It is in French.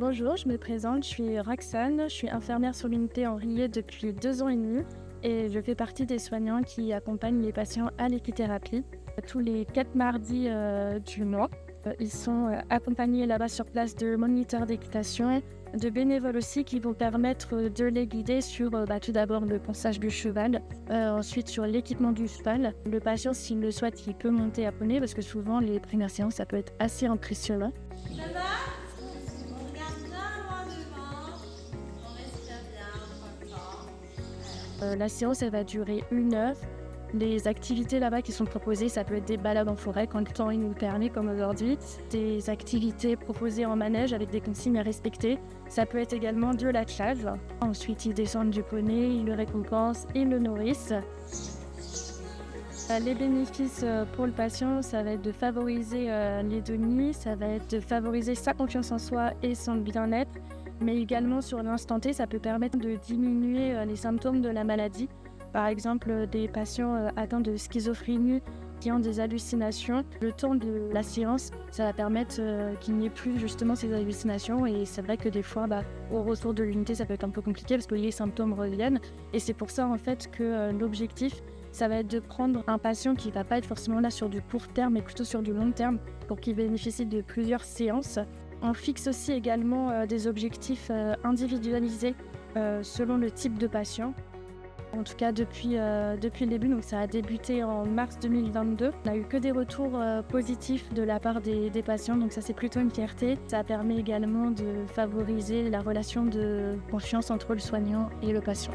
Bonjour, je me présente, je suis Roxane, je suis infirmière sur l'unité en Riez depuis 2 ans et demi et je fais partie des soignants qui accompagnent les patients à l'équithérapie tous les 4 mardis du mois. Ils sont accompagnés là-bas sur place de moniteurs d'équitation, de bénévoles aussi qui vont permettre de les guider sur tout d'abord le ponçage du cheval, ensuite sur l'équipement du cheval. Le patient, s'il le souhaite, il peut monter à poney parce que souvent les premières séances, ça peut être assez impressionnant. Ça va? On regarde bien loin devant. On respire bien, tranquille. La séance, elle va durer 1 heure. Les activités là-bas qui sont proposées, ça peut être des balades en forêt quand le temps il nous le permet, comme aujourd'hui. Des activités proposées en manège avec des consignes à respecter. Ça peut être également de l'attelage. Ensuite, ils descendent du poney, ils le récompensent, ils le nourrissent. Les bénéfices pour le patient, ça va être de favoriser l'hédonie, ça va être de favoriser sa confiance en soi et son bien-être, mais également sur l'instant T, ça peut permettre de diminuer les symptômes de la maladie. Par exemple, des patients atteints de schizophrénie qui ont des hallucinations. Le temps de la séance, ça va permettre qu'il n'y ait plus justement ces hallucinations. Et c'est vrai que des fois, au retour de l'unité, ça peut être un peu compliqué parce que les symptômes reviennent. Et c'est pour ça en fait que l'objectif, ça va être de prendre un patient qui ne va pas être forcément là sur du court terme, mais plutôt sur du long terme pour qu'il bénéficie de plusieurs séances. On fixe aussi également des objectifs individualisés selon le type de patient. En tout cas, depuis le début, donc ça a débuté en mars 2022. On n'a eu que des retours positifs de la part des patients, donc ça c'est plutôt une fierté. Ça permet également de favoriser la relation de confiance entre le soignant et le patient.